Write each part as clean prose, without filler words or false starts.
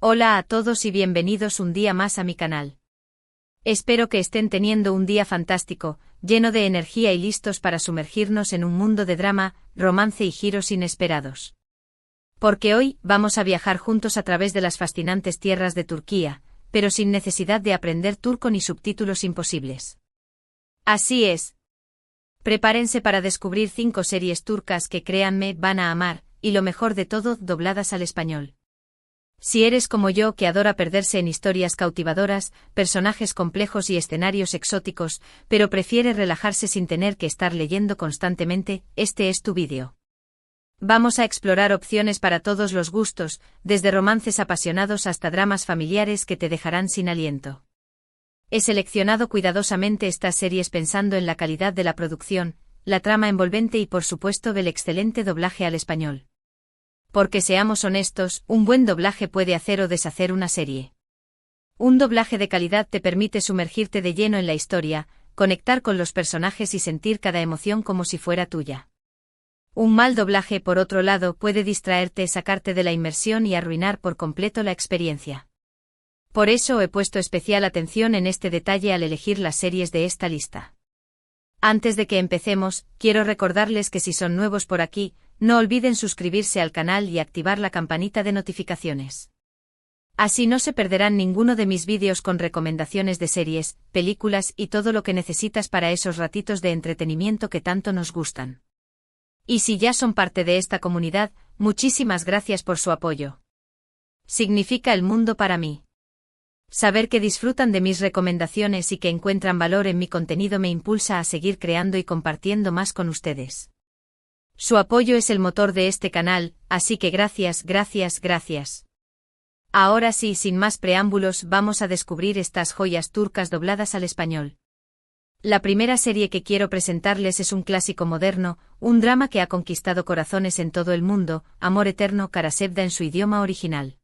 Hola a todos y bienvenidos un día más a mi canal. Espero que estén teniendo un día fantástico, lleno de energía y listos para sumergirnos en un mundo de drama, romance y giros inesperados. Porque hoy vamos a viajar juntos a través de las fascinantes tierras de Turquía, pero sin necesidad de aprender turco ni subtítulos imposibles. Así es. Prepárense para descubrir 5 series turcas que créanme van a amar, y lo mejor de todo, dobladas al español. Si eres como yo que adora perderse en historias cautivadoras, personajes complejos y escenarios exóticos, pero prefiere relajarse sin tener que estar leyendo constantemente, este es tu vídeo. Vamos a explorar opciones para todos los gustos, desde romances apasionados hasta dramas familiares que te dejarán sin aliento. He seleccionado cuidadosamente estas series pensando en la calidad de la producción, la trama envolvente y por supuesto del excelente doblaje al español. Porque seamos honestos, un buen doblaje puede hacer o deshacer una serie. Un doblaje de calidad te permite sumergirte de lleno en la historia, conectar con los personajes y sentir cada emoción como si fuera tuya. Un mal doblaje, por otro lado, puede distraerte, sacarte de la inmersión y arruinar por completo la experiencia. Por eso he puesto especial atención en este detalle al elegir las series de esta lista. Antes de que empecemos, quiero recordarles que si son nuevos por aquí, no olviden suscribirse al canal y activar la campanita de notificaciones. Así no se perderán ninguno de mis vídeos con recomendaciones de series, películas y todo lo que necesitas para esos ratitos de entretenimiento que tanto nos gustan. Y si ya son parte de esta comunidad, muchísimas gracias por su apoyo. Significa el mundo para mí. Saber que disfrutan de mis recomendaciones y que encuentran valor en mi contenido me impulsa a seguir creando y compartiendo más con ustedes. Su apoyo es el motor de este canal, así que gracias. Ahora sí, sin más preámbulos, vamos a descubrir estas joyas turcas dobladas al español. La primera serie que quiero presentarles es un clásico moderno, un drama que ha conquistado corazones en todo el mundo, Amor Eterno, Karasevda en su idioma original.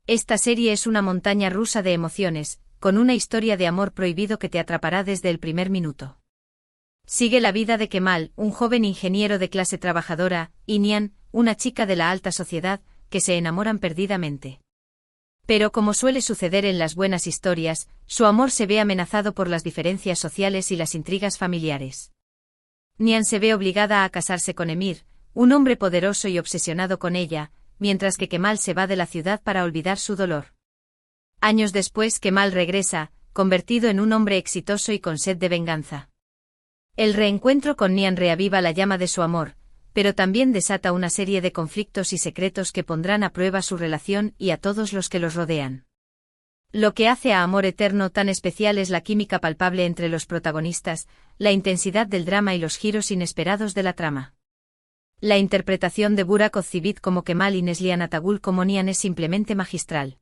Esta serie es una montaña rusa de emociones, con una historia de amor prohibido que te atrapará desde el primer minuto. Sigue la vida de Kemal, un joven ingeniero de clase trabajadora, y Nihan, una chica de la alta sociedad, que se enamoran perdidamente. Pero como suele suceder en las buenas historias, su amor se ve amenazado por las diferencias sociales y las intrigas familiares. Nihan se ve obligada a casarse con Emir, un hombre poderoso y obsesionado con ella, mientras que Kemal se va de la ciudad para olvidar su dolor. Años después, Kemal regresa, convertido en un hombre exitoso y con sed de venganza. El reencuentro con Nihan reaviva la llama de su amor, pero también desata una serie de conflictos y secretos que pondrán a prueba su relación y a todos los que los rodean. Lo que hace a Amor Eterno tan especial es la química palpable entre los protagonistas, la intensidad del drama y los giros inesperados de la trama. La interpretación de Burak Özçivit como Kemal y Neslihan Atagul como Nihan es simplemente magistral.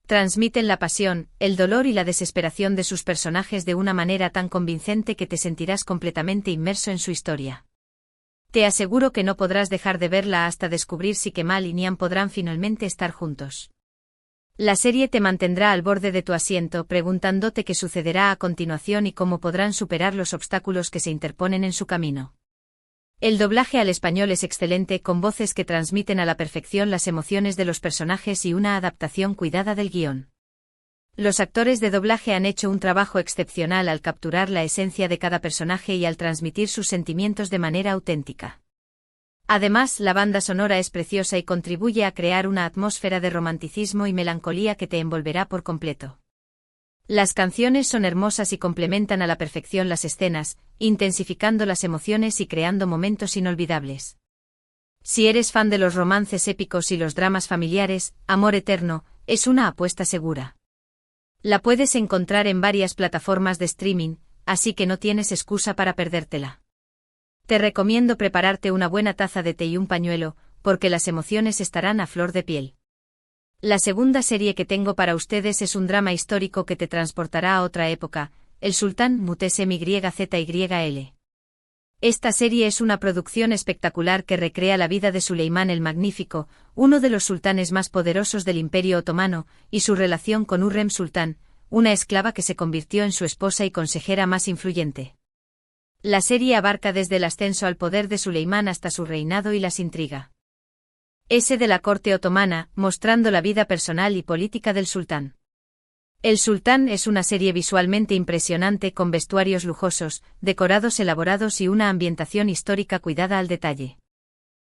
Transmiten la pasión, el dolor y la desesperación de sus personajes de una manera tan convincente que te sentirás completamente inmerso en su historia. Te aseguro que no podrás dejar de verla hasta descubrir si Kemal y Nihan podrán finalmente estar juntos. La serie te mantendrá al borde de tu asiento preguntándote qué sucederá a continuación y cómo podrán superar los obstáculos que se interponen en su camino. El doblaje al español es excelente, con voces que transmiten a la perfección las emociones de los personajes y una adaptación cuidada del guión. Los actores de doblaje han hecho un trabajo excepcional al capturar la esencia de cada personaje y al transmitir sus sentimientos de manera auténtica. Además, la banda sonora es preciosa y contribuye a crear una atmósfera de romanticismo y melancolía que te envolverá por completo. Las canciones son hermosas y complementan a la perfección las escenas, intensificando las emociones y creando momentos inolvidables. Si eres fan de los romances épicos y los dramas familiares, Amor Eterno es una apuesta segura. La puedes encontrar en varias plataformas de streaming, así que no tienes excusa para perdértela. Te recomiendo prepararte una buena taza de té y un pañuelo, porque las emociones estarán a flor de piel. La segunda serie que tengo para ustedes es un drama histórico que te transportará a otra época, El Sultán Muhteşem Yzyl. Esta serie es una producción espectacular que recrea la vida de Suleimán el Magnífico, uno de los sultanes más poderosos del Imperio Otomano, y su relación con Hürrem Sultán, una esclava que se convirtió en su esposa y consejera más influyente. La serie abarca desde el ascenso al poder de Suleimán hasta su reinado y las intrigas S de la corte otomana, mostrando la vida personal y política del sultán. El Sultán es una serie visualmente impresionante con vestuarios lujosos, decorados elaborados y una ambientación histórica cuidada al detalle.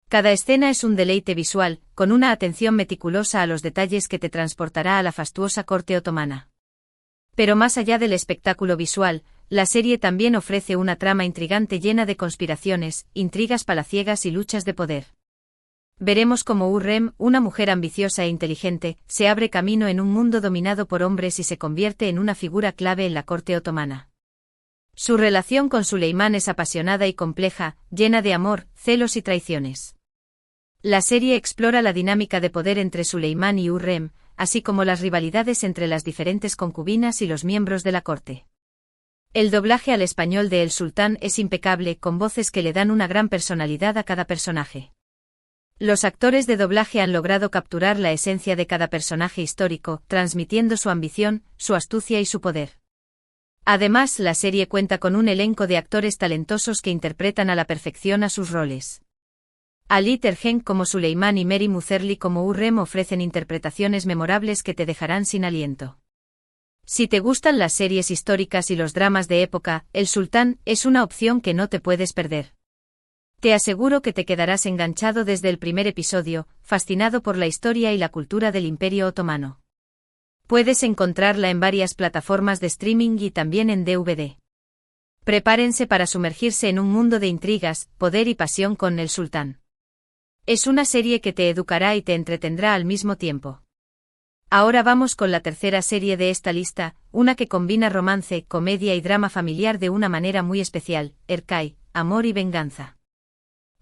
Cada escena es un deleite visual, con una atención meticulosa a los detalles que te transportará a la fastuosa corte otomana. Pero más allá del espectáculo visual, la serie también ofrece una trama intrigante llena de conspiraciones, intrigas palaciegas y luchas de poder. Veremos cómo Hürrem, una mujer ambiciosa e inteligente, se abre camino en un mundo dominado por hombres y se convierte en una figura clave en la corte otomana. Su relación con Suleimán es apasionada y compleja, llena de amor, celos y traiciones. La serie explora la dinámica de poder entre Suleimán y Hürrem, así como las rivalidades entre las diferentes concubinas y los miembros de la corte. El doblaje al español de El Sultán es impecable, con voces que le dan una gran personalidad a cada personaje. Los actores de doblaje han logrado capturar la esencia de cada personaje histórico, transmitiendo su ambición, su astucia y su poder. Además, la serie cuenta con un elenco de actores talentosos que interpretan a la perfección a sus roles. Ali Tergen como Suleimán y Mary Muzerli como Hürrem ofrecen interpretaciones memorables que te dejarán sin aliento. Si te gustan las series históricas y los dramas de época, El Sultán es una opción que no te puedes perder. Te aseguro que te quedarás enganchado desde el primer episodio, fascinado por la historia y la cultura del Imperio Otomano. Puedes encontrarla en varias plataformas de streaming y también en DVD. Prepárense para sumergirse en un mundo de intrigas, poder y pasión con El Sultán. Es una serie que te educará y te entretendrá al mismo tiempo. Ahora vamos con la tercera serie de esta lista, una que combina romance, comedia y drama familiar de una manera muy especial, Erkay, amor y venganza.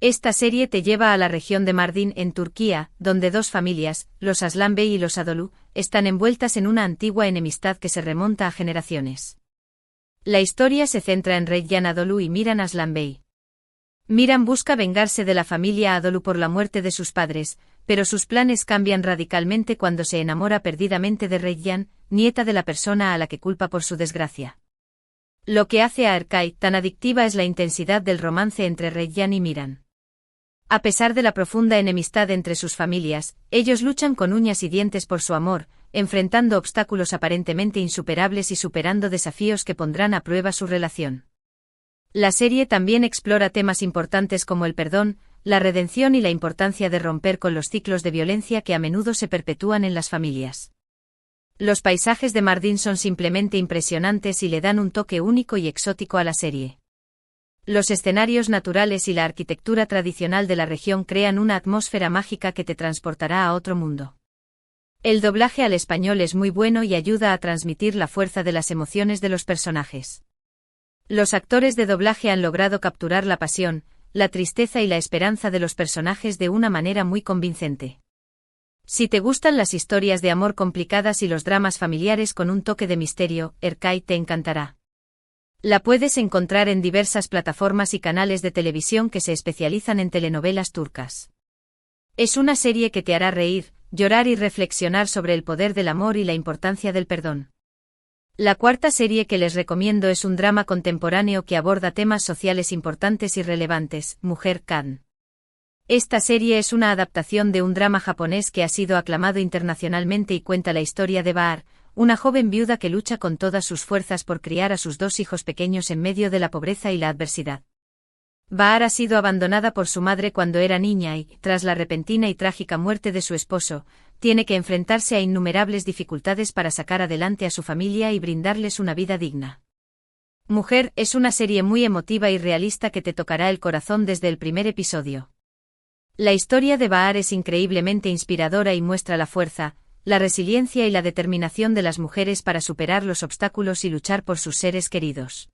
Esta serie te lleva a la región de Mardin en Turquía, donde dos familias, los Aslan Bey y los Adolu, están envueltas en una antigua enemistad que se remonta a generaciones. La historia se centra en Reyyan Adolu y Miran Aslan Bey. Miran busca vengarse de la familia Adolu por la muerte de sus padres, pero sus planes cambian radicalmente cuando se enamora perdidamente de Reyyan, nieta de la persona a la que culpa por su desgracia. Lo que hace a Erkay tan adictiva es la intensidad del romance entre Reyyan y Miran. A pesar de la profunda enemistad entre sus familias, ellos luchan con uñas y dientes por su amor, enfrentando obstáculos aparentemente insuperables y superando desafíos que pondrán a prueba su relación. La serie también explora temas importantes como el perdón, la redención y la importancia de romper con los ciclos de violencia que a menudo se perpetúan en las familias. Los paisajes de Mardin son simplemente impresionantes y le dan un toque único y exótico a la serie. Los escenarios naturales y la arquitectura tradicional de la región crean una atmósfera mágica que te transportará a otro mundo. El doblaje al español es muy bueno y ayuda a transmitir la fuerza de las emociones de los personajes. Los actores de doblaje han logrado capturar la pasión, la tristeza y la esperanza de los personajes de una manera muy convincente. Si te gustan las historias de amor complicadas y los dramas familiares con un toque de misterio, Erkay te encantará. La puedes encontrar en diversas plataformas y canales de televisión que se especializan en telenovelas turcas. Es una serie que te hará reír, llorar y reflexionar sobre el poder del amor y la importancia del perdón. La cuarta serie que les recomiendo es un drama contemporáneo que aborda temas sociales importantes y relevantes, Mujer Khan. Esta serie es una adaptación de un drama japonés que ha sido aclamado internacionalmente y cuenta la historia de Bahar, una joven viuda que lucha con todas sus fuerzas por criar a sus dos hijos pequeños en medio de la pobreza y la adversidad. Bahar ha sido abandonada por su madre cuando era niña y, tras la repentina y trágica muerte de su esposo, tiene que enfrentarse a innumerables dificultades para sacar adelante a su familia y brindarles una vida digna. Mujer es una serie muy emotiva y realista que te tocará el corazón desde el primer episodio. La historia de Bahar es increíblemente inspiradora y muestra la fuerza, la resiliencia y la determinación de las mujeres para superar los obstáculos y luchar por sus seres queridos.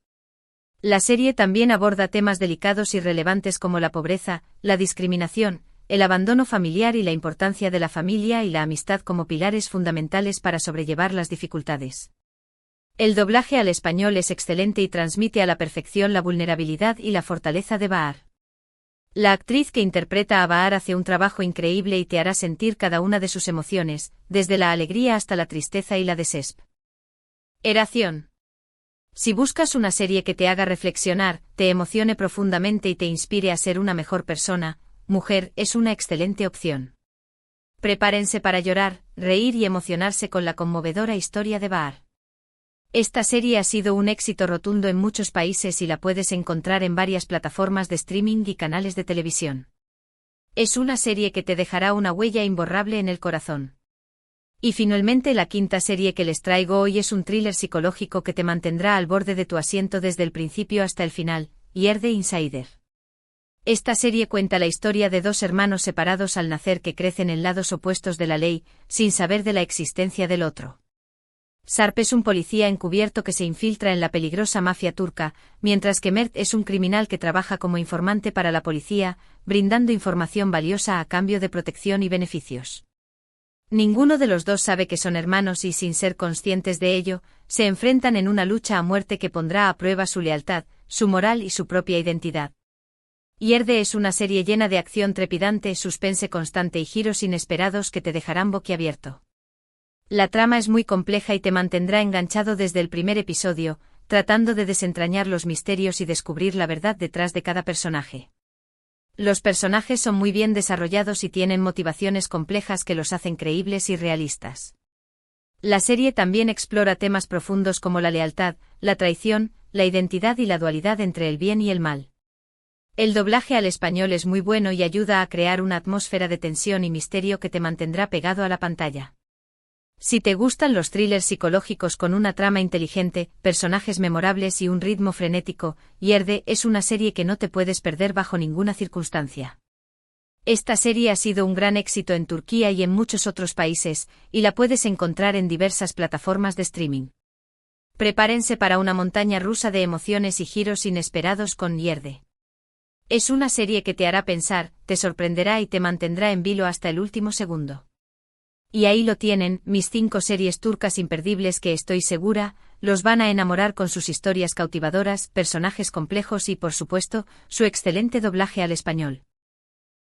La serie también aborda temas delicados y relevantes como la pobreza, la discriminación, el abandono familiar y la importancia de la familia y la amistad como pilares fundamentales para sobrellevar las dificultades. El doblaje al español es excelente y transmite a la perfección la vulnerabilidad y la fortaleza de Bahar. La actriz que interpreta a Bahar hace un trabajo increíble y te hará sentir cada una de sus emociones, desde la alegría hasta la tristeza y la desesperación. Si buscas una serie que te haga reflexionar, te emocione profundamente y te inspire a ser una mejor persona, Mujer es una excelente opción. Prepárense para llorar, reír y emocionarse con la conmovedora historia de Bahar. Esta serie ha sido un éxito rotundo en muchos países y la puedes encontrar en varias plataformas de streaming y canales de televisión. Es una serie que te dejará una huella imborrable en el corazón. Y finalmente la quinta serie que les traigo hoy es un thriller psicológico que te mantendrá al borde de tu asiento desde el principio hasta el final, Year the Insider. Esta serie cuenta la historia de dos hermanos separados al nacer que crecen en lados opuestos de la ley, sin saber de la existencia del otro. Sarp es un policía encubierto que se infiltra en la peligrosa mafia turca, mientras que Mert es un criminal que trabaja como informante para la policía, brindando información valiosa a cambio de protección y beneficios. Ninguno de los dos sabe que son hermanos y, sin ser conscientes de ello, se enfrentan en una lucha a muerte que pondrá a prueba su lealtad, su moral y su propia identidad. Yerde es una serie llena de acción trepidante, suspense constante y giros inesperados que te dejarán boquiabierto. La trama es muy compleja y te mantendrá enganchado desde el primer episodio, tratando de desentrañar los misterios y descubrir la verdad detrás de cada personaje. Los personajes son muy bien desarrollados y tienen motivaciones complejas que los hacen creíbles y realistas. La serie también explora temas profundos como la lealtad, la traición, la identidad y la dualidad entre el bien y el mal. El doblaje al español es muy bueno y ayuda a crear una atmósfera de tensión y misterio que te mantendrá pegado a la pantalla. Si te gustan los thrillers psicológicos con una trama inteligente, personajes memorables y un ritmo frenético, Yerde es una serie que no te puedes perder bajo ninguna circunstancia. Esta serie ha sido un gran éxito en Turquía y en muchos otros países, y la puedes encontrar en diversas plataformas de streaming. Prepárense para una montaña rusa de emociones y giros inesperados con Yerde. Es una serie que te hará pensar, te sorprenderá y te mantendrá en vilo hasta el último segundo. Y ahí lo tienen, mis 5 series turcas imperdibles que estoy segura, los van a enamorar con sus historias cautivadoras, personajes complejos y, por supuesto, su excelente doblaje al español.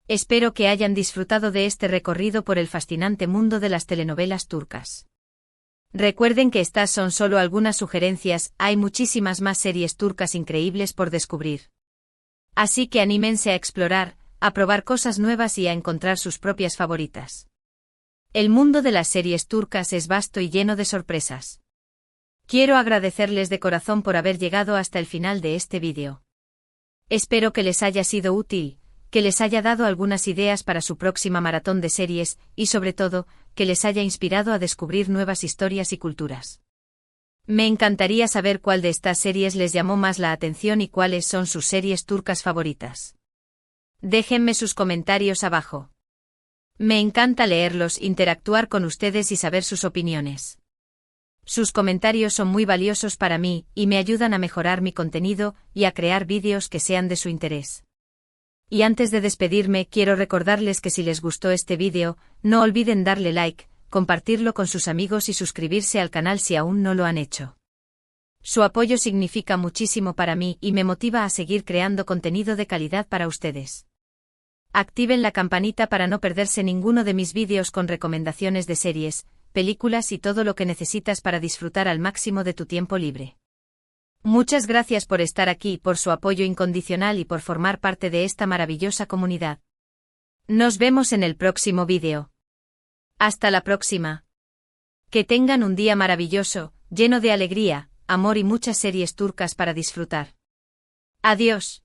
Espero que hayan disfrutado de este recorrido por el fascinante mundo de las telenovelas turcas. Recuerden que estas son solo algunas sugerencias, hay muchísimas más series turcas increíbles por descubrir. Así que anímense a explorar, a probar cosas nuevas y a encontrar sus propias favoritas. El mundo de las series turcas es vasto y lleno de sorpresas. Quiero agradecerles de corazón por haber llegado hasta el final de este vídeo. Espero que les haya sido útil, que les haya dado algunas ideas para su próxima maratón de series y, sobre todo, que les haya inspirado a descubrir nuevas historias y culturas. Me encantaría saber cuál de estas series les llamó más la atención y cuáles son sus series turcas favoritas. Déjenme sus comentarios abajo. Me encanta leerlos, interactuar con ustedes y saber sus opiniones. Sus comentarios son muy valiosos para mí y me ayudan a mejorar mi contenido y a crear vídeos que sean de su interés. Y antes de despedirme, quiero recordarles que si les gustó este vídeo, no olviden darle like, compartirlo con sus amigos y suscribirse al canal si aún no lo han hecho. Su apoyo significa muchísimo para mí y me motiva a seguir creando contenido de calidad para ustedes. Activen la campanita para no perderse ninguno de mis vídeos con recomendaciones de series, películas y todo lo que necesitas para disfrutar al máximo de tu tiempo libre. Muchas gracias por estar aquí, por su apoyo incondicional y por formar parte de esta maravillosa comunidad. Nos vemos en el próximo vídeo. Hasta la próxima. Que tengan un día maravilloso, lleno de alegría, amor y muchas series turcas para disfrutar. Adiós.